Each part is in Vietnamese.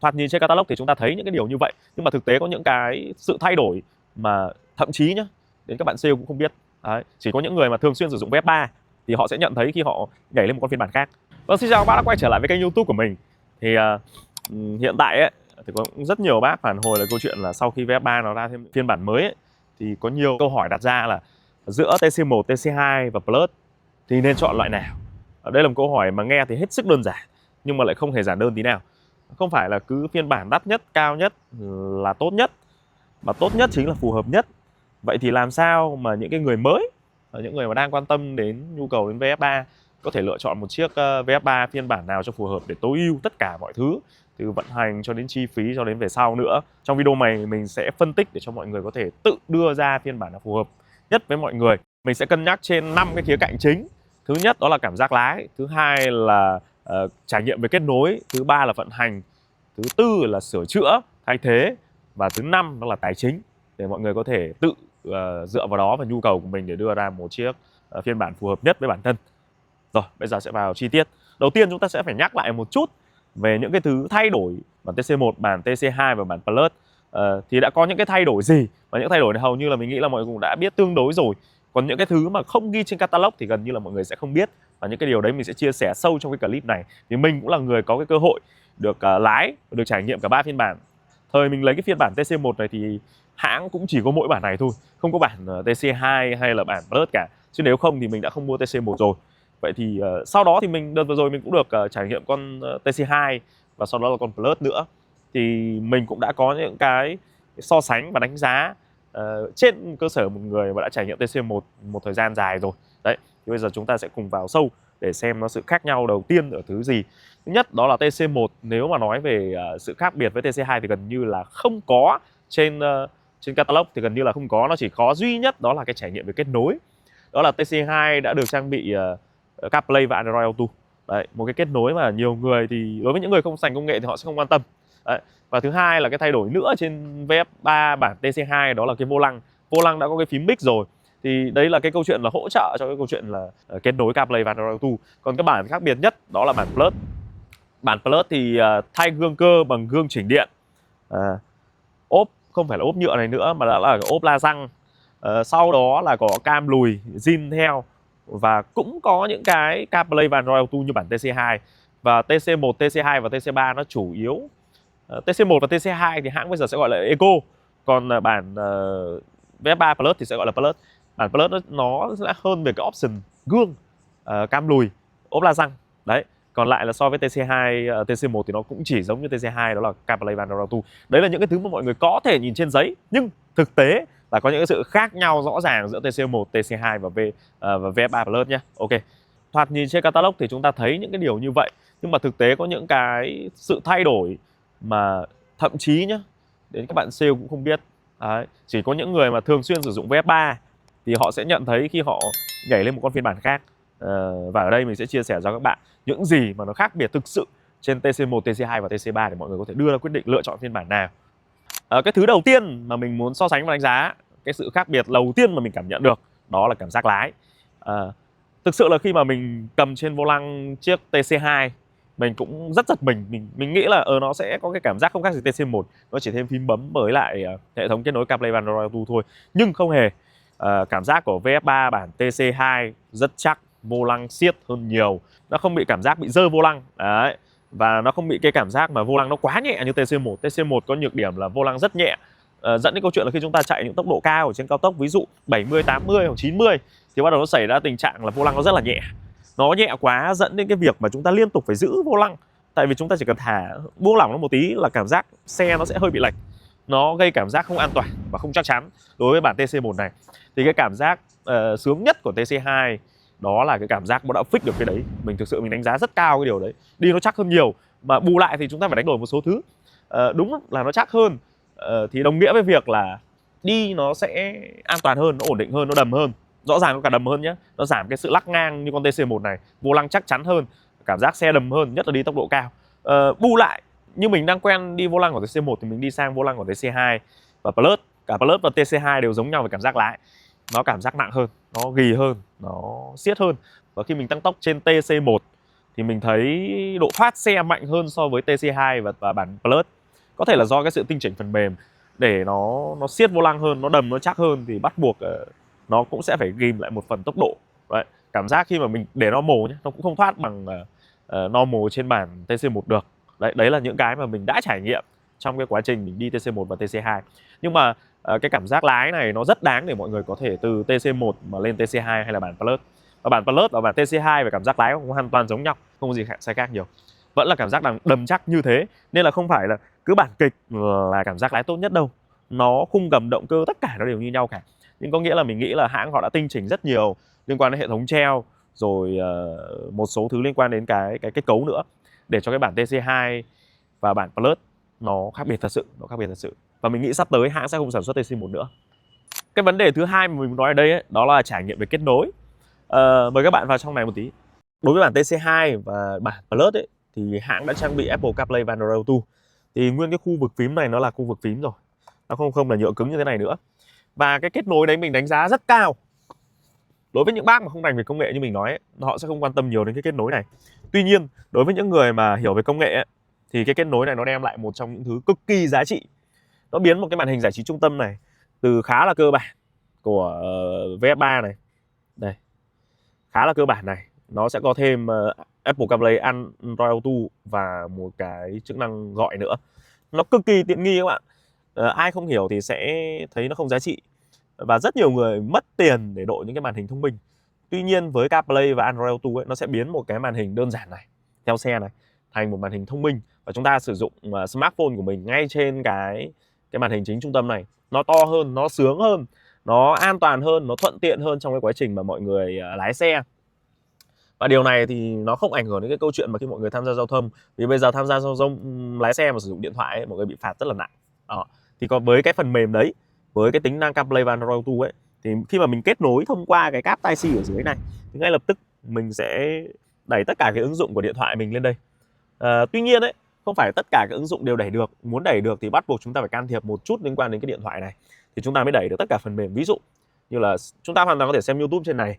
Thoạt nhìn trên catalog thì chúng ta thấy những cái điều như vậy, nhưng mà thực tế có những cái sự thay đổi mà thậm chí nhá, đến các bạn sale cũng không biết. Đấy, chỉ có những người mà thường xuyên sử dụng VF 3 thì họ sẽ nhận thấy khi họ nhảy lên một con phiên bản khác. Vâng, xin chào các bác đã quay trở lại với kênh YouTube của mình. Thì hiện tại ấy, thì có rất nhiều bác phản hồi là câu chuyện là sau khi VF 3 nó ra thêm phiên bản mới ấy, thì có nhiều câu hỏi đặt ra là giữa TC1, TC2 và Plus thì nên chọn loại nào. Đây là một câu hỏi mà nghe thì hết sức đơn giản nhưng mà lại không hề giản đơn tí nào. Không phải là cứ phiên bản đắt nhất, cao nhất là tốt nhất, mà tốt nhất chính là phù hợp nhất. Vậy thì làm sao mà những cái người mới, những người mà đang quan tâm đến nhu cầu đến VF3 có thể lựa chọn một chiếc VF3 phiên bản nào cho phù hợp để tối ưu tất cả mọi thứ, từ vận hành cho đến chi phí cho đến về sau nữa. Trong video này mình sẽ phân tích để cho mọi người có thể tự đưa ra phiên bản nào phù hợp nhất với mọi người. Mình sẽ cân nhắc trên 5 cái khía cạnh chính. Thứ nhất đó là cảm giác lái, thứ hai là trải nghiệm về kết nối, thứ ba là vận hành, thứ tư là sửa chữa, thay thế, và thứ năm đó là tài chính, để mọi người có thể tự dựa vào đó và nhu cầu của mình để đưa ra một chiếc phiên bản phù hợp nhất với bản thân. Rồi, bây giờ sẽ vào chi tiết. Đầu tiên chúng ta sẽ phải nhắc lại một chút về những cái thứ thay đổi bản TC1, bản TC2 và bản Plus. Thì đã có những cái thay đổi gì, và những thay đổi này hầu như là mình nghĩ là mọi người cũng đã biết tương đối rồi. Còn những cái thứ mà không ghi trên catalog thì gần như là mọi người sẽ không biết, và những cái điều đấy mình sẽ chia sẻ sâu trong cái clip này. Thì mình cũng là người có cái cơ hội được lái, được trải nghiệm cả 3 phiên bản. Thời mình lấy cái phiên bản TC1 này thì hãng cũng chỉ có mỗi bản này thôi, không có bản TC2 hay là bản Plus cả. Chứ nếu không thì mình đã không mua TC1 rồi. Vậy thì sau đó thì đợt vừa rồi mình cũng được trải nghiệm con TC2 và sau đó là con Plus nữa. Thì mình cũng đã có những cái so sánh và đánh giá trên cơ sở một người mà đã trải nghiệm TC1 một thời gian dài rồi. Đấy, thì bây giờ chúng ta sẽ cùng vào sâu để xem nó sự khác nhau đầu tiên ở thứ gì. Thứ nhất đó là TC1, nếu mà nói về sự khác biệt với TC2 thì gần như là không có trên catalog, thì gần như là không có. Nó chỉ có duy nhất đó là cái trải nghiệm về kết nối. Đó là TC2 đã được trang bị CarPlay và Android Auto. Đấy, một cái kết nối mà nhiều người thì đối với những người không sành công nghệ thì họ sẽ không quan tâm. Đấy. Và thứ hai là cái thay đổi nữa trên VF3 bản TC2 đó là cái vô lăng. Vô lăng đã có cái phím mic rồi. Thì đấy là cái câu chuyện là hỗ trợ cho cái câu chuyện là kết nối CarPlay và Android Auto. Còn cái bản khác biệt nhất đó là bản Plus. Bản Plus thì thay gương cơ bằng gương chỉnh điện. Ốp không phải là ốp nhựa này nữa mà đã là ốp la răng. Sau đó là có cam lùi zin theo, và cũng có những cái CarPlay và Android Auto như bản TC2. Và TC1, TC2 và TC3 nó chủ yếu TC1 và TC2 thì hãng bây giờ sẽ gọi là Eco. Còn bản VF3 Plus thì sẽ gọi là Plus. Bản Plus nó sẽ hơn về cái option gương, cam lùi, ốp la răng. Đấy. Còn lại là so với TC2, TC1 thì nó cũng chỉ giống như TC2, đó là CarPlay và Android Auto. Đấy là những cái thứ mà mọi người có thể nhìn trên giấy, nhưng thực tế là có những cái sự khác nhau rõ ràng giữa TC1, TC2 và VF3 Plus nhé. Ok. Thoạt nhìn trên catalog thì chúng ta thấy những cái điều như vậy, nhưng mà thực tế có những cái sự thay đổi mà thậm chí nhá, đến các bạn sale cũng không biết. Đấy, chỉ có những người mà thường xuyên sử dụng VF3 thì họ sẽ nhận thấy khi họ nhảy lên một con phiên bản khác. Và ở đây mình sẽ chia sẻ cho các bạn những gì mà nó khác biệt thực sự trên TC1, TC2 và TC3 để mọi người có thể đưa ra quyết định lựa chọn phiên bản nào. Cái thứ đầu tiên mà mình muốn so sánh và đánh giá, cái sự khác biệt đầu tiên mà mình cảm nhận được đó là cảm giác lái. Thực sự là khi mà mình cầm trên vô lăng chiếc TC2 mình cũng rất giật mình. Mình nghĩ là nó sẽ có cái cảm giác không khác gì TC1, nó chỉ thêm phím bấm với lại hệ thống kết nối CarPlay và Android Auto thôi. Nhưng không hề. Cảm giác của VF3 bản TC2 rất chắc, vô lăng siết hơn nhiều, nó không bị cảm giác bị dơ vô lăng. Đấy. Và nó không bị cái cảm giác mà vô lăng nó quá nhẹ như TC1. TC1 có nhược điểm là vô lăng rất nhẹ, dẫn đến câu chuyện là khi chúng ta chạy những tốc độ cao ở trên cao tốc, ví dụ 70, 80 hoặc 90 thì bắt đầu nó xảy ra tình trạng là vô lăng nó rất là nhẹ. Nó nhẹ quá dẫn đến cái việc mà chúng ta liên tục phải giữ vô lăng. Tại vì chúng ta chỉ cần buông lỏng nó một tí là cảm giác xe nó sẽ hơi bị lệch. Nó gây cảm giác không an toàn và không chắc chắn đối với bản TC1 này. Thì cái cảm giác sướng nhất của TC2 đó là cái cảm giác nó đã fix được cái đấy. Mình thực sự mình đánh giá rất cao cái điều đấy. Đi nó chắc hơn nhiều, mà bù lại thì chúng ta phải đánh đổi một số thứ. Đúng là nó chắc hơn, thì đồng nghĩa với việc là đi nó sẽ an toàn hơn, nó ổn định hơn, nó đầm hơn. Rõ ràng nó cả đầm hơn nhé. Nó giảm cái sự lắc ngang như con TC1 này. Vô lăng chắc chắn hơn, cảm giác xe đầm hơn, nhất là đi tốc độ cao. Bù lại, như mình đang quen đi vô lăng của TC1 thì mình đi sang vô lăng của TC2 và Plus. Cả Plus và TC2 đều giống nhau về cảm giác lái. Nó cảm giác nặng hơn, nó ghì hơn, nó siết hơn. Và khi mình tăng tốc trên TC1 thì mình thấy độ thoát xe mạnh hơn so với TC2 và bản Plus. Có thể là do cái sự tinh chỉnh phần mềm để nó siết vô lăng hơn, nó đầm, nó chắc hơn, thì bắt buộc nó cũng sẽ phải ghim lại một phần tốc độ. Đấy. Cảm giác khi mà mình để normal nhé, nó cũng không thoát bằng normal trên bản TC1 được. Đấy là những cái mà mình đã trải nghiệm trong cái quá trình mình đi TC1 và TC2. Nhưng mà cái cảm giác lái này nó rất đáng để mọi người có thể từ TC1 mà lên TC2 hay là bản Plus. Và bản Plus và bản TC2 về cảm giác lái cũng hoàn toàn giống nhau, không có gì sai khác nhiều. Vẫn là cảm giác đầm chắc như thế. Nên là không phải là cứ bản kịch là cảm giác lái tốt nhất đâu. Nó khung gầm, động cơ, tất cả nó đều như nhau cả. Nhưng có nghĩa là mình nghĩ là hãng họ đã tinh chỉnh rất nhiều liên quan đến hệ thống treo, rồi một số thứ liên quan đến cái kết cấu nữa, để cho cái bản TC2 và bản Plus nó khác biệt thật sự. Và mình nghĩ sắp tới hãng sẽ không sản xuất TC1 nữa. Cái vấn đề thứ hai mà mình nói ở đây ấy, đó là trải nghiệm về kết nối. Mời các bạn vào trong này một tí. Đối với bản TC2 và bản Plus ấy, thì hãng đã trang bị Apple CarPlay và Android Auto. Thì nguyên cái khu vực phím này nó là khu vực phím rồi, nó không là nhựa cứng như thế này nữa. Và cái kết nối đấy mình đánh giá rất cao. Đối với những bác mà không rành về công nghệ như mình nói ấy, họ sẽ không quan tâm nhiều đến cái kết nối này. Tuy nhiên đối với những người mà hiểu về công nghệ ấy, thì cái kết nối này nó đem lại một trong những thứ cực kỳ giá trị. Nó biến một cái màn hình giải trí trung tâm này từ khá là cơ bản của VF3 này, đây, khá là cơ bản này, nó sẽ có thêm Apple CarPlay, Android Auto và một cái chức năng gọi nữa. Nó cực kỳ tiện nghi các bạn. Ai không hiểu thì sẽ thấy nó không giá trị. Và rất nhiều người mất tiền để đội những cái màn hình thông minh. Tuy nhiên với CarPlay và Android Auto ấy, nó sẽ biến một cái màn hình đơn giản này, theo xe này, thành một màn hình thông minh. Và chúng ta sử dụng smartphone của mình ngay trên cái màn hình chính trung tâm này. Nó to hơn, nó sướng hơn, nó an toàn hơn, nó thuận tiện hơn trong cái quá trình mà mọi người lái xe. Và điều này thì nó không ảnh hưởng đến cái câu chuyện mà khi mọi người tham gia giao thông. Vì bây giờ tham gia giao thông lái xe mà sử dụng điện thoại ấy, mọi người bị phạt rất là nặng. Thì còn với cái phần mềm đấy, với cái tính năng CarPlay và Android Auto ấy, thì khi mà mình kết nối thông qua cái cáp Type-C ở dưới này thì ngay lập tức mình sẽ đẩy tất cả cái ứng dụng của điện thoại mình lên đây. Tuy nhiên ấy, không phải tất cả các ứng dụng đều đẩy được. Muốn đẩy được thì bắt buộc chúng ta phải can thiệp một chút liên quan đến cái điện thoại này thì chúng ta mới đẩy được tất cả phần mềm. Ví dụ như là chúng ta hoàn toàn có thể xem YouTube trên này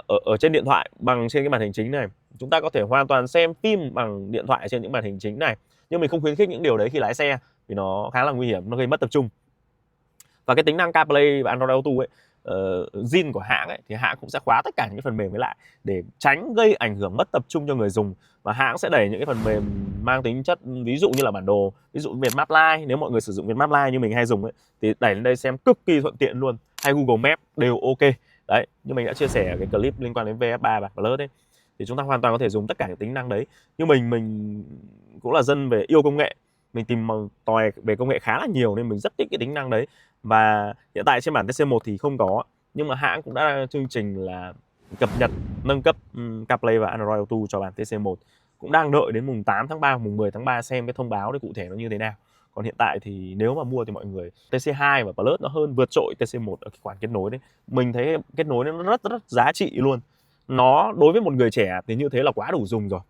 ở trên điện thoại bằng trên cái màn hình chính này. Chúng ta có thể hoàn toàn xem phim bằng điện thoại trên những màn hình chính này. Nhưng mình không khuyến khích những điều đấy khi lái xe vì nó khá là nguy hiểm, nó gây mất tập trung. Và cái tính năng CarPlay và Android Auto ấy, zin của hãng ấy, thì hãng cũng sẽ khóa tất cả những cái phần mềm ấy lại để tránh gây ảnh hưởng mất tập trung cho người dùng. Và hãng sẽ đẩy những cái phần mềm mang tính chất ví dụ như là bản đồ, ví dụ Vietmap Live, nếu mọi người sử dụng Vietmap Live như mình hay dùng ấy, thì đẩy lên đây xem cực kỳ thuận tiện luôn, hay Google Maps đều ok. Đấy, như mình đã chia sẻ ở cái clip liên quan đến VF3 và Plus ấy, thì chúng ta hoàn toàn có thể dùng tất cả những tính năng đấy. Nhưng mình cũng là dân về yêu công nghệ, mình tìm tòi về công nghệ khá là nhiều nên mình rất thích cái tính năng đấy. Và hiện tại trên bản TC1 thì không có, nhưng mà hãng cũng đã chương trình là cập nhật nâng cấp CarPlay và Android Auto cho bản TC1. Cũng đang đợi đến mùng 8 tháng 3, mùng 10 tháng 3 xem cái thông báo đấy cụ thể nó như thế nào. Còn hiện tại thì nếu mà mua thì mọi người TC2 và Plus nó hơn vượt trội TC1 ở cái khoản kết nối đấy. Mình thấy kết nối nó rất giá trị luôn. Nó đối với một người trẻ thì như thế là quá đủ dùng rồi.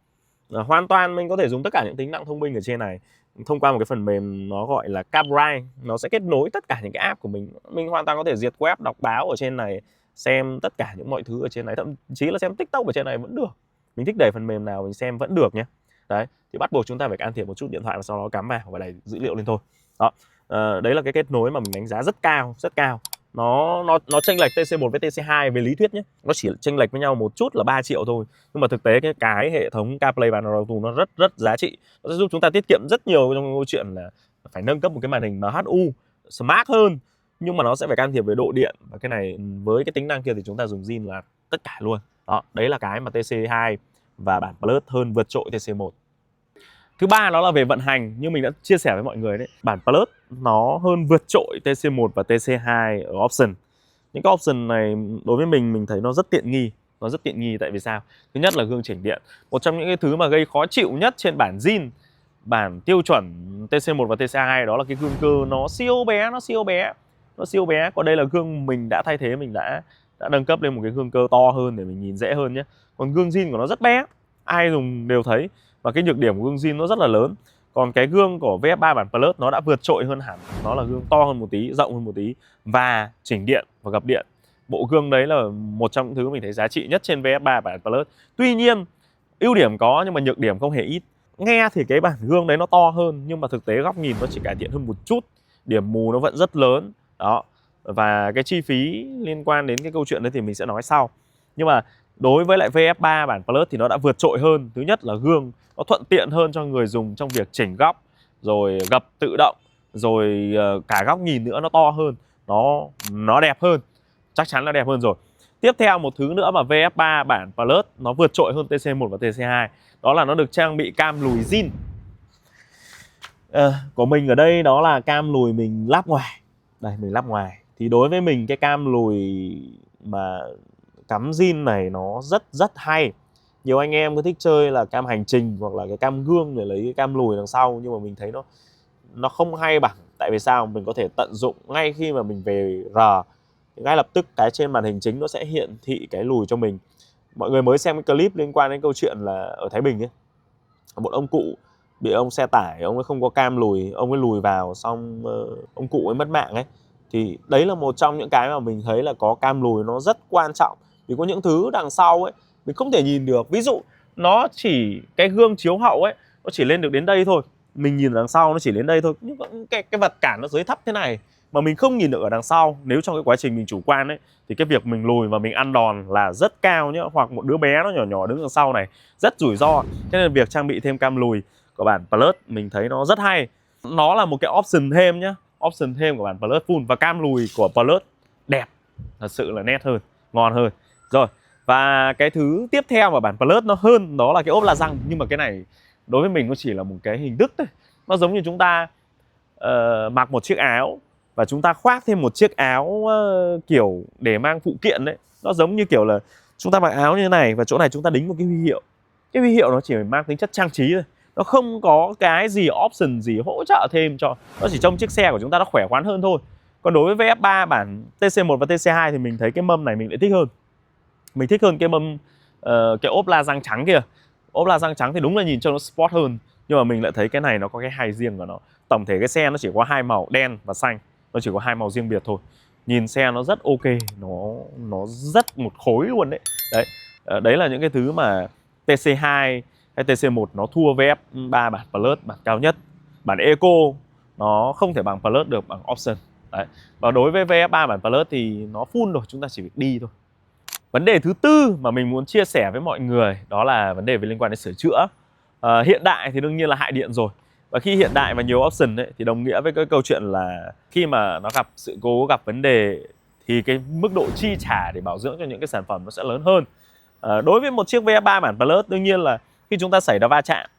Hoàn toàn mình có thể dùng tất cả những tính năng thông minh ở trên này thông qua một cái phần mềm nó gọi là CarBright. Nó sẽ kết nối tất cả những cái app của mình. Mình hoàn toàn có thể duyệt web, đọc báo ở trên này, xem tất cả những mọi thứ ở trên này, thậm chí là xem TikTok ở trên này vẫn được. Mình thích đẩy phần mềm nào mình xem vẫn được nhé. Đấy, thì bắt buộc chúng ta phải can thiệp một chút điện thoại và sau đó cắm vào và đẩy dữ liệu lên thôi. Đó, đấy là cái kết nối mà mình đánh giá rất cao, rất cao. Nó chênh lệch TC1 với TC2 về lý thuyết nhé, nó chỉ chênh lệch với nhau một chút là 3 triệu thôi, nhưng mà thực tế cái hệ thống CarPlay và Android Auto nó rất giá trị. Nó sẽ giúp chúng ta tiết kiệm rất nhiều trong câu chuyện là phải nâng cấp một cái màn hình MHU smart hơn, nhưng mà nó sẽ phải can thiệp về độ điện, và cái này với cái tính năng kia thì chúng ta dùng zin là tất cả luôn. Đó, đấy là cái mà TC2 và bản Plus hơn vượt trội TC1. Thứ ba đó là về vận hành, như mình đã chia sẻ với mọi người đấy, bản Plus nó hơn vượt trội TC1 và TC2 ở option. Những cái option này đối với mình thấy nó rất tiện nghi. Nó rất tiện nghi tại vì sao? Thứ nhất là gương chỉnh điện. Một trong những cái thứ mà gây khó chịu nhất trên bản zin, bản tiêu chuẩn TC1 và TC2 đó là cái gương cơ nó siêu bé, nó siêu bé. Còn đây là gương mình đã thay thế, mình đã nâng cấp lên một cái gương cơ to hơn để mình nhìn dễ hơn nhé. Còn gương zin của nó rất bé, ai dùng đều thấy. Và cái nhược điểm của gương zin nó rất là lớn. Còn cái gương của VF3 bản Plus nó đã vượt trội hơn hẳn. Nó là gương to hơn một tí, rộng hơn một tí và chỉnh điện và gập điện. Bộ gương đấy là một trong những thứ mình thấy giá trị nhất trên VF3 bản Plus. Tuy nhiên Ưu điểm có nhưng mà nhược điểm không hề ít. Nghe thì cái bản gương đấy nó to hơn, nhưng mà thực tế góc nhìn nó chỉ cải thiện hơn một chút, điểm mù nó vẫn rất lớn đó. Và cái chi phí liên quan đến cái câu chuyện đấy thì mình sẽ nói sau. Nhưng mà đối với lại VF3 bản Plus thì nó đã vượt trội hơn. Thứ nhất là gương nó thuận tiện hơn cho người dùng trong việc chỉnh góc, rồi gập tự động, rồi cả góc nhìn nữa nó to hơn, nó đẹp hơn, chắc chắn là đẹp hơn rồi. Tiếp theo một thứ nữa mà VF3 bản Plus nó vượt trội hơn TC1 và TC2, đó là nó được trang bị cam lùi zin. Của mình ở đây đó là cam lùi mình lắp ngoài. Đây, mình lắp ngoài. Thì đối với mình cái cam lùi mà cắm zin này nó rất hay. Nhiều anh em có thích chơi là cam hành trình hoặc là cái cam gương để lấy cái cam lùi đằng sau, nhưng mà mình thấy nó không hay bằng. Tại vì sao? Mình có thể tận dụng ngay khi mà mình về R, ngay lập tức cái trên màn hình chính nó sẽ hiển thị cái lùi cho mình. Mọi người mới xem cái clip liên quan đến câu chuyện là ở Thái Bình ấy, một ông cụ bị ông xe tải, ông ấy không có cam lùi, ông ấy lùi vào xong ông cụ ấy mất mạng ấy. Thì đấy là một trong những cái mà mình thấy là có cam lùi nó rất quan trọng. Vì có những thứ đằng sau ấy mình không thể nhìn được. Ví dụ nó chỉ cái gương chiếu hậu ấy nó chỉ lên được đến đây thôi, mình nhìn đằng sau nó chỉ đến đây thôi, nhưng cái vật cản nó dưới thấp thế này mà mình không nhìn được ở đằng sau. Nếu trong cái quá trình mình chủ quan ấy thì cái việc mình lùi và mình ăn đòn là rất cao nhá. Hoặc một đứa bé nó nhỏ nhỏ đứng đằng sau này rất rủi ro. Cho nên việc trang bị thêm cam lùi của bản Plus mình thấy nó rất hay. Nó là một cái option thêm nhá, option thêm của bản Plus full. Và cam lùi của Plus đẹp, thật sự là nét hơn, ngon hơn. Rồi, và cái thứ tiếp theo mà bản Plus nó hơn đó là cái ốp la răng. Nhưng mà cái này đối với mình nó chỉ là một cái hình thức thôi. Nó giống như chúng ta mặc một chiếc áo và chúng ta khoác thêm một chiếc áo kiểu để mang phụ kiện đấy. Nó giống như kiểu là chúng ta mặc áo như thế này và chỗ này chúng ta đính một cái huy hiệu. Cái huy hiệu nó chỉ mang tính chất trang trí thôi, nó không có cái gì option gì hỗ trợ thêm cho, nó chỉ trông chiếc xe của chúng ta nó khỏe khoắn hơn thôi. Còn đối với VF3 bản TC1 và TC2 thì mình thấy cái mâm này mình lại thích hơn. Mình thích hơn cái mâm cái ốp la răng trắng kia. Ốp la răng trắng thì đúng là nhìn cho nó sport hơn, nhưng mà mình lại thấy cái này nó có cái hay riêng của nó. Tổng thể cái xe nó chỉ có hai màu đen và xanh, nó chỉ có hai màu riêng biệt thôi. Nhìn xe nó rất ok, nó rất một khối luôn đấy. Đấy là những cái thứ mà TC2 hay TC1 nó thua VF3 bản Plus, bản cao nhất. Bản Eco nó không thể bằng Plus được, bằng option. Đấy. Và đối với VF3 bản Plus thì nó full rồi, chúng ta chỉ việc đi thôi. Vấn đề thứ tư mà mình muốn chia sẻ với mọi người đó là vấn đề về liên quan đến sửa chữa. Hiện đại thì đương nhiên là hại điện rồi. Và khi hiện đại và nhiều option ấy, thì đồng nghĩa với cái câu chuyện là khi mà nó gặp sự cố, gặp vấn đề thì cái mức độ chi trả để bảo dưỡng cho những cái sản phẩm nó sẽ lớn hơn. Đối với một chiếc VF3 bản Plus, đương nhiên là khi chúng ta xảy ra va chạm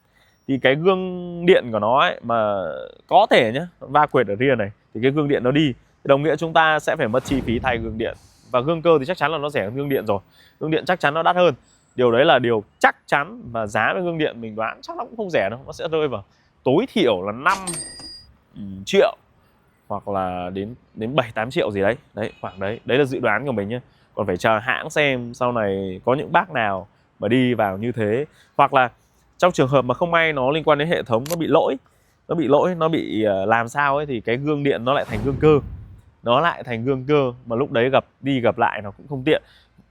thì cái gương điện của nó ấy, mà có thể nhá, va quệt ở rear này thì cái gương điện nó đi, đồng nghĩa chúng ta sẽ phải mất chi phí thay gương điện. Và gương cơ thì chắc chắn là nó rẻ hơn gương điện rồi. Gương điện chắc chắn nó đắt hơn. Điều đấy là điều chắc chắn. Và giá với gương điện mình đoán chắc nó cũng không rẻ đâu. Nó sẽ rơi vào tối thiểu là 5 triệu hoặc là đến 7-8 triệu gì đấy. Đấy, khoảng đấy. Đấy là dự đoán của mình nhé. Còn phải chờ hãng xem sau này có những bác nào mà đi vào như thế. Hoặc là trong trường hợp mà không may nó liên quan đến hệ thống, nó bị lỗi, nó bị làm sao ấy, thì cái gương điện nó lại thành gương cơ. Nó lại thành gương cơ mà lúc đấy đi gặp lại nó cũng không tiện.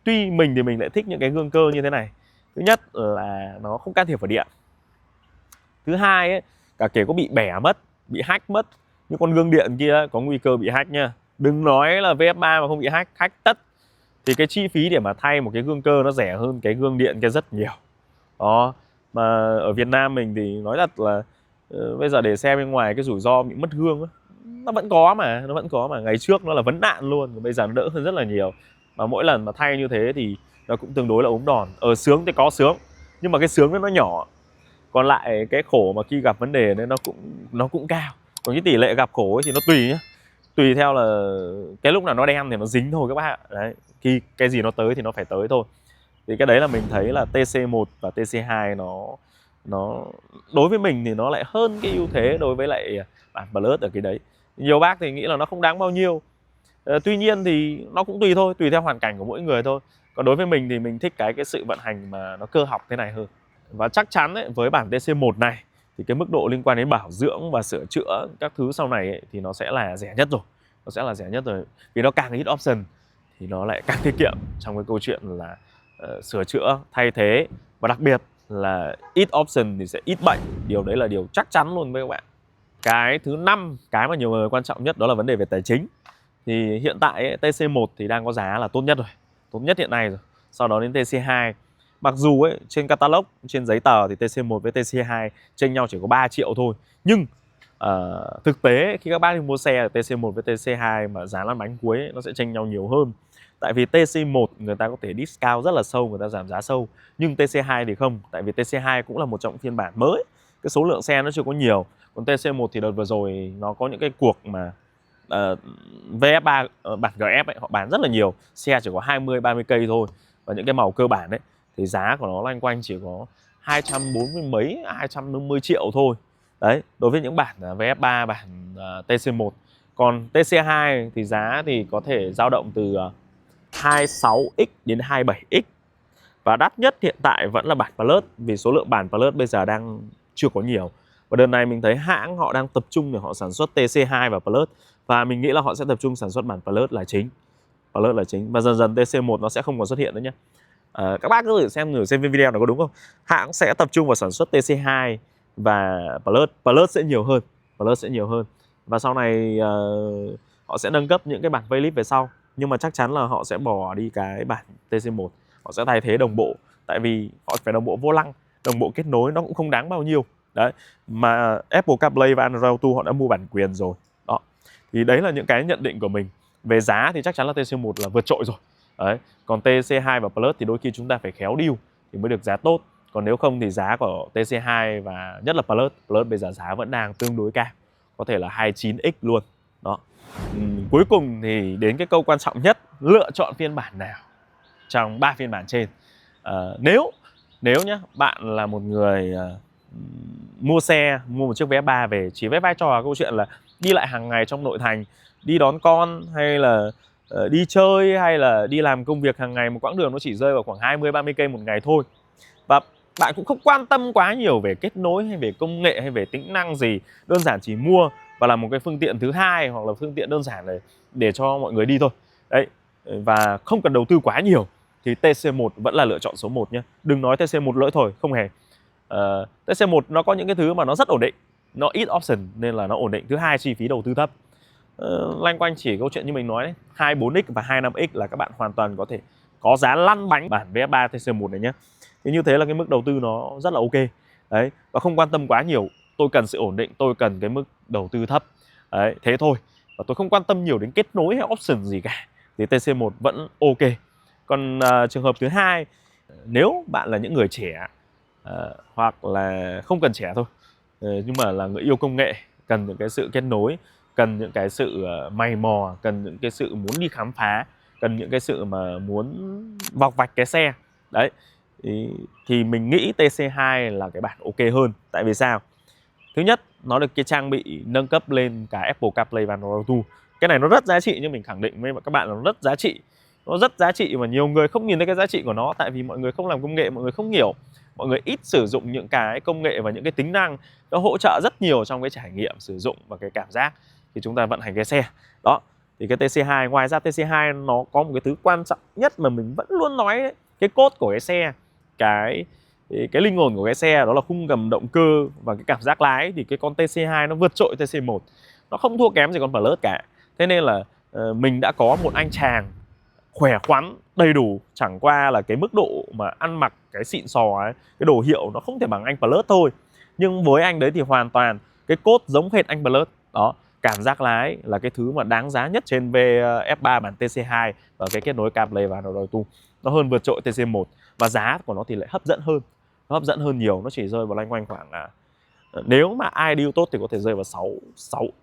Tuy mình thì mình lại thích những cái gương cơ như thế này. Thứ nhất là nó không can thiệp vào điện. Thứ hai ấy, cả kể có bị bẻ mất, bị hack mất, nhưng con gương điện kia có nguy cơ bị hack nha. Đừng nói là VF3 mà không bị hack tất. Thì cái chi phí để mà thay một cái gương cơ nó rẻ hơn cái gương điện kia rất nhiều. Đó, mà ở Việt Nam mình thì nói thật là bây giờ để xe bên ngoài cái rủi ro bị mất gương ấy, nó vẫn có mà. Ngày trước nó là vấn nạn luôn, bây giờ nó đỡ hơn rất là nhiều. Mà mỗi lần mà thay như thế thì nó cũng tương đối là ốm đòn. Ở sướng thì có sướng, nhưng mà cái sướng nó nhỏ. Còn lại cái khổ mà khi gặp vấn đề đấy nó cũng cao. Còn cái tỷ lệ gặp khổ ấy thì nó tùy nhá. Tùy theo là cái lúc nào nó đen thì nó dính thôi các bạn. Đấy, khi cái gì nó tới thì nó phải tới thôi. Thì cái đấy là mình thấy là TC1 và TC2 nó đối với mình thì nó lại hơn cái ưu thế đối với lại bản Plus ở cái đấy. Nhiều bác thì nghĩ là nó không đáng bao nhiêu. Tuy nhiên thì nó cũng tùy thôi, tùy theo hoàn cảnh của mỗi người thôi. Còn đối với mình thì mình thích cái sự vận hành mà nó cơ học thế này hơn. Và chắc chắn ấy, với bản TC1 này thì cái mức độ liên quan đến bảo dưỡng và sửa chữa các thứ sau này ấy, thì nó sẽ là rẻ nhất rồi. Vì nó càng ít option thì nó lại càng tiết kiệm trong cái câu chuyện là sửa chữa, thay thế. Và đặc biệt là ít option thì sẽ ít bệnh. Điều đấy là điều chắc chắn luôn với các bạn. Cái thứ 5, cái mà nhiều người quan trọng nhất đó là vấn đề về tài chính. Thì hiện tại ấy, TC1 thì đang có giá là tốt nhất rồi, tốt nhất hiện nay rồi. Sau đó đến TC2. Mặc dù ấy, trên catalog, trên giấy tờ thì TC1 với TC2 chênh nhau chỉ có 3 triệu thôi. Nhưng thực tế khi các bác đi mua xe TC1 với TC2 mà giá lăn bánh cuối ấy, nó sẽ chênh nhau nhiều hơn. Tại vì TC1 người ta có thể discount rất là sâu, người ta giảm giá sâu. Nhưng TC2 thì không, tại vì TC2 cũng là một trong phiên bản mới, cái số lượng xe nó chưa có nhiều. Còn TC1 thì đợt vừa rồi nó có những cái cuộc mà VF3 bản GF ấy, họ bán rất là nhiều, xe chỉ có 20-30 cây thôi. Và những cái màu cơ bản ấy thì giá của nó loanh quanh chỉ có 240 mấy, 250 triệu thôi. Đấy, đối với những bản VF3, bản TC1. Còn TC2 thì giá thì có thể dao động từ 26X đến 27X. Và đắt nhất hiện tại vẫn là bản Plus, vì số lượng bản Plus bây giờ đang chưa có nhiều. Và đợt này mình thấy hãng họ đang tập trung để họ sản xuất TC2 và Plus. Và mình nghĩ là họ sẽ tập trung sản xuất bản Plus là chính. Plus là chính. Và dần dần TC1 nó sẽ không còn xuất hiện nữa nhé. Các bác cứ thử xem video này có đúng không? Hãng sẽ tập trung vào sản xuất TC2 và Plus. Plus sẽ nhiều hơn. Plus sẽ nhiều hơn. Và sau này họ sẽ nâng cấp những cái bản facelift về sau. Nhưng mà chắc chắn là họ sẽ bỏ đi cái bản TC1. Họ sẽ thay thế đồng bộ. Tại vì họ phải đồng bộ vô lăng, đồng bộ kết nối nó cũng không đáng bao nhiêu. Đấy. Mà Apple CarPlay và Android Auto họ đã mua bản quyền rồi. Đó. Thì đấy là những cái nhận định của mình. Về giá thì chắc chắn là TC1 là vượt trội rồi. Đấy. Còn TC2 và Plus thì đôi khi chúng ta phải khéo deal thì mới được giá tốt. Còn nếu không thì giá của TC2 và nhất là Plus bây giờ giá vẫn đang tương đối cao. Có thể là 29X luôn. Đó. Cuối cùng thì đến cái câu quan trọng nhất, lựa chọn phiên bản nào trong 3 phiên bản trên. Nếu nhá, bạn là một người mua một chiếc VF3 về chỉ với vai trò câu chuyện là đi lại hàng ngày trong nội thành, đi đón con hay là đi chơi hay là đi làm công việc hàng ngày, một quãng đường nó chỉ rơi vào khoảng 20-30 cây một ngày thôi. Và bạn cũng không quan tâm quá nhiều về kết nối hay về công nghệ hay về tính năng gì, đơn giản chỉ mua và là một cái phương tiện thứ hai hoặc là phương tiện đơn giản để cho mọi người đi thôi. Đấy. Và không cần đầu tư quá nhiều thì TC1 vẫn là lựa chọn số 1 nhé. Đừng nói TC1 lỗi thôi, không hề. TC1 nó có những cái thứ mà nó rất ổn định, nó ít option nên là nó ổn định. Thứ hai, chi phí đầu tư thấp. Loanh quanh chỉ câu chuyện như mình nói đấy, 24X và 25X là các bạn hoàn toàn có thể có giá lăn bánh bản VF3 TC1 này nhé. Thì như thế là cái mức đầu tư nó rất là ok. Đấy, và không quan tâm quá nhiều, tôi cần sự ổn định, tôi cần cái mức đầu tư thấp. Đấy, thế thôi. Và tôi không quan tâm nhiều đến kết nối hay option gì cả. Thì TC1 vẫn ok. Còn trường hợp thứ hai, nếu bạn là những người trẻ hoặc là không cần trẻ thôi, nhưng mà là người yêu công nghệ, cần những cái sự kết nối, cần những cái sự mày mò, cần những cái sự muốn đi khám phá, cần những cái sự mà muốn vọc vạch cái xe. Đấy. Thì mình nghĩ TC2 là cái bản ok hơn. Tại vì sao? Thứ nhất, nó được cái trang bị nâng cấp lên cả Apple CarPlay và Android Auto. Cái này nó rất giá trị, nhưng mình khẳng định với các bạn là nó rất giá trị. Nó rất giá trị mà nhiều người không nhìn thấy cái giá trị của nó. Tại vì mọi người không làm công nghệ, mọi người không hiểu. Mọi người ít sử dụng những cái công nghệ và những cái tính năng nó hỗ trợ rất nhiều trong cái trải nghiệm sử dụng và cái cảm giác khi chúng ta vận hành cái xe. Đó. Thì cái TC2, ngoài ra TC2 nó có một cái thứ quan trọng nhất mà mình vẫn luôn nói đấy. Cái cốt của cái xe, cái linh hồn của cái xe đó là khung gầm động cơ và cái cảm giác lái, thì cái con TC2 nó vượt trội TC1. Nó không thua kém gì con Plus cả. Thế nên là mình đã có một anh chàng khỏe khoắn, đầy đủ, chẳng qua là cái mức độ mà ăn mặc, cái xịn sò ấy, cái đồ hiệu nó không thể bằng anh Plus thôi. Nhưng với anh đấy thì hoàn toàn cái cốt giống hệt anh Plus. Đó, cảm giác lái là cái thứ mà đáng giá nhất trên VF3 bản TC2 và cái kết nối CarPlay và Android Auto. Nó hơn vượt trội TC1 và giá của nó thì lại hấp dẫn hơn. Nó hấp dẫn hơn nhiều, nó chỉ rơi vào loanh quanh khoảng nếu mà ai deal tốt thì có thể rơi vào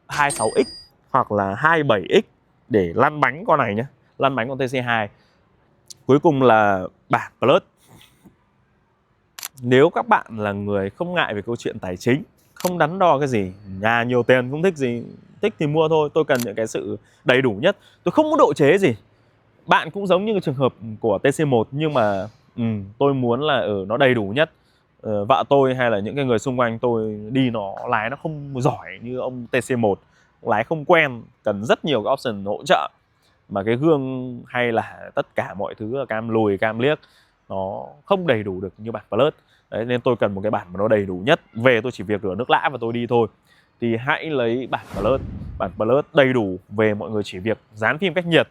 26X hoặc là 27X để lăn bánh con này nhé, lăn bánh con TC2. Cuối cùng là bản Plus. Nếu các bạn là người không ngại về câu chuyện tài chính, không đắn đo cái gì, nhà nhiều tiền không thích gì, thích thì mua thôi, tôi cần những cái sự đầy đủ nhất, tôi không muốn độ chế gì. Bạn cũng giống như trường hợp của TC1, nhưng mà tôi muốn là nó đầy đủ nhất. Vợ tôi hay là những cái người xung quanh tôi đi nó lái nó không giỏi như ông TC1, lái không quen, cần rất nhiều cái option hỗ trợ, mà cái gương hay là tất cả mọi thứ, cam lùi, cam liếc nó không đầy đủ được như bản Plus. Đấy, nên tôi cần một cái bản mà nó đầy đủ nhất. Về tôi chỉ việc rửa nước lã và tôi đi thôi. Thì hãy lấy bản Plus. Bản Plus đầy đủ về mọi người chỉ việc dán phim cách nhiệt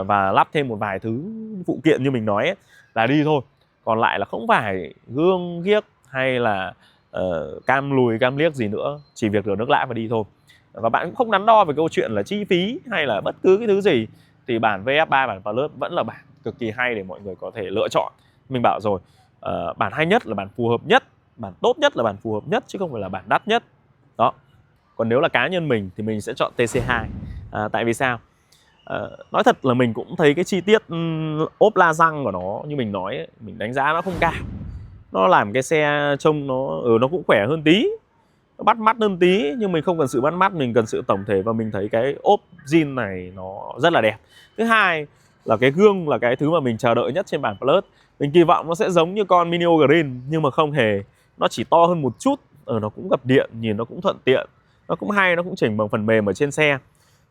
và lắp thêm một vài thứ phụ kiện như mình nói ấy, là đi thôi. Còn lại là không phải gương ghiếc hay là cam lùi cam liếc gì nữa, chỉ việc rửa nước lã và đi thôi. Và bạn cũng không đắn đo về câu chuyện là chi phí hay là bất cứ cái thứ gì, thì bản VF3 bản Plus vẫn là bản cực kỳ hay để mọi người có thể lựa chọn. Mình bảo rồi, bản hay nhất là bản phù hợp nhất, bản tốt nhất là bản phù hợp nhất, chứ không phải là bản đắt nhất. Đó. Còn nếu là cá nhân mình thì mình sẽ chọn TC2. Tại vì sao? Nói thật là mình cũng thấy cái chi tiết ốp la răng của nó như mình nói ấy, mình đánh giá nó không cao. Nó làm cái xe trông nó cũng khỏe hơn tí, nó bắt mắt hơn tí, nhưng mình không cần sự bắt mắt, mình cần sự tổng thể. Và mình thấy cái ốp zin này nó rất là đẹp. Thứ hai là cái gương là cái thứ mà mình chờ đợi nhất trên bản Plus. Mình kỳ vọng nó sẽ giống như con Mini Green, nhưng mà không hề. Nó chỉ to hơn một chút, nó cũng gập điện, nhìn nó cũng thuận tiện, nó cũng hay, nó cũng chỉnh bằng phần mềm ở trên xe.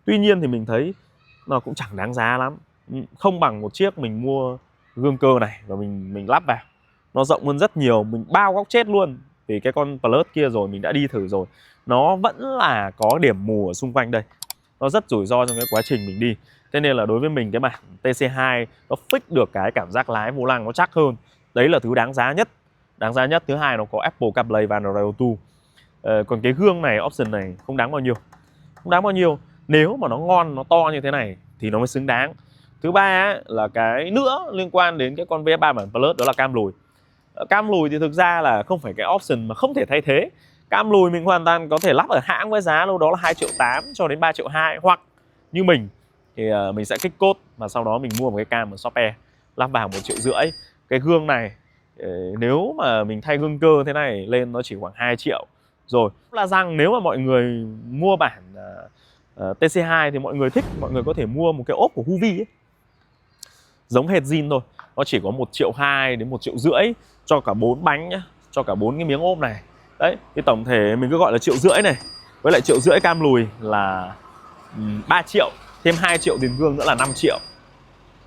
Tuy nhiên thì mình thấy nó cũng chẳng đáng giá lắm, không bằng một chiếc mình mua gương cơ này và mình lắp vào. Nó rộng hơn rất nhiều, mình bao góc chết luôn. Vì cái con Plus kia rồi mình đã đi thử rồi, nó vẫn là có điểm mù ở xung quanh đây, nó rất rủi ro trong cái quá trình mình đi. Thế nên là đối với mình cái bản TC2 nó fix được cái cảm giác lái vô lăng nó chắc hơn. Đấy là thứ đáng giá nhất. Đáng giá nhất. Thứ hai, nó có Apple CarPlay và Android Auto. Còn cái gương này, option này không đáng bao nhiêu. Không đáng bao nhiêu. Nếu mà nó ngon, nó to như thế này thì nó mới xứng đáng. Thứ ba là cái nữa liên quan đến cái con VF3 bản Plus, đó là cam lùi. Cam lùi thì thực ra là không phải cái option mà không thể thay thế. Cam lùi mình hoàn toàn có thể lắp ở hãng với giá đâu đó là 2,8 triệu cho đến 3,2 triệu. Hoặc như mình thì mình sẽ kích code và sau đó mình mua một cái cam ở Shopee lắp vào 1,5 triệu. Cái gương này nếu mà mình thay gương cơ thế này lên nó chỉ khoảng 2 triệu rồi. Là rằng nếu mà mọi người mua bản TC2 thì mọi người thích, mọi người có thể mua một cái ốp của Huvi ấy, giống hệt zin thôi. Nó chỉ có 1,2 triệu đến 1,5 triệu cho cả 4 bánh nhá, cho cả 4 cái miếng ốp này. Đấy, thì tổng thể mình cứ gọi là 1,5 triệu này. Với lại 1,5 triệu cam lùi là 3 triệu, thêm 2 triệu tiền gương nữa là 5 triệu.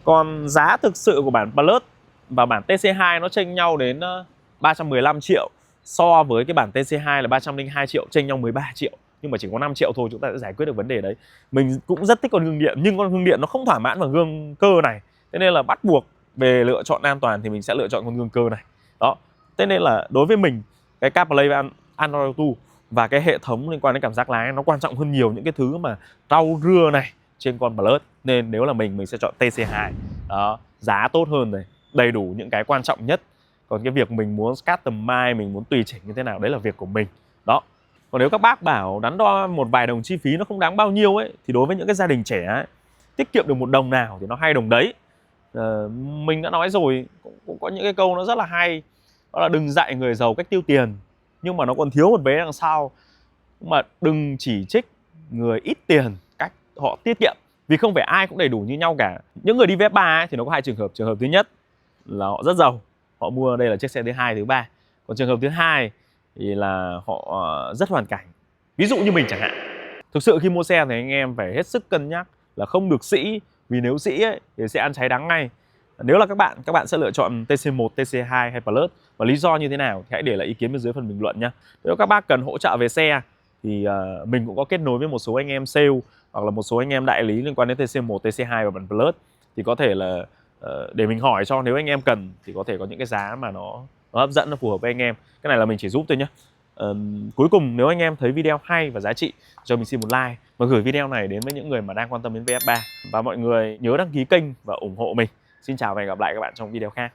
Còn giá thực sự của bản Plus và bản TC2 nó chênh nhau đến 315 triệu. So với cái bản TC2 là 302 triệu, chênh nhau 13 triệu. Nhưng mà chỉ có 5 triệu thôi chúng ta sẽ giải quyết được vấn đề đấy. Mình cũng rất thích con gương điện, nhưng con gương điện nó không thỏa mãn vào gương cơ này. Thế nên là bắt buộc về lựa chọn an toàn thì mình sẽ lựa chọn con gương cơ này. Đó. Thế nên là đối với mình, cái CarPlay và Android Auto và cái hệ thống liên quan đến cảm giác lái nó quan trọng hơn nhiều những cái thứ mà rau rưa này trên con Plus. Nên nếu là mình sẽ chọn TC2. Đó, giá tốt hơn này, đầy đủ những cái quan trọng nhất. Còn cái việc mình muốn customize, mình muốn tùy chỉnh như thế nào, đấy là việc của mình. Đó. Còn nếu các bác bảo đắn đo một vài đồng chi phí nó không đáng bao nhiêu ấy, thì đối với những cái gia đình trẻ ấy, tiết kiệm được một đồng nào thì nó hay đồng đấy. Mình đã nói rồi, cũng có những cái câu nó rất là hay, đó là đừng dạy người giàu cách tiêu tiền, nhưng mà nó còn thiếu một vế đằng sau, mà đừng chỉ trích người ít tiền cách họ tiết kiệm, vì không phải ai cũng đầy đủ như nhau cả. Những người đi VF3 ấy, thì nó có hai trường hợp. Trường hợp thứ nhất là họ rất giàu, họ mua đây là chiếc xe thứ hai, thứ ba. Còn trường hợp thứ hai thì là họ rất hoàn cảnh, ví dụ như mình chẳng hạn. Thực sự khi mua xe thì anh em phải hết sức cân nhắc là không được sĩ, vì nếu sĩ ấy, thì sẽ ăn cháy đắng ngay. Nếu là các bạn sẽ lựa chọn TC1, TC2 hay Plus, và lý do như thế nào thì hãy để lại ý kiến bên dưới phần bình luận nhé. Nếu các bác cần hỗ trợ về xe thì mình cũng có kết nối với một số anh em sale hoặc là một số anh em đại lý liên quan đến TC1, TC2 và bản Plus, thì có thể là để mình hỏi cho, nếu anh em cần thì có thể có những cái giá mà nó hấp dẫn, nó phù hợp với anh em. Cái này là mình chỉ giúp thôi nhé. Cuối cùng, nếu anh em thấy video hay và giá trị, cho mình xin một like và gửi video này đến với những người mà đang quan tâm đến VF3. Và mọi người nhớ đăng ký kênh và ủng hộ mình. Xin chào và hẹn gặp lại các bạn trong video khác.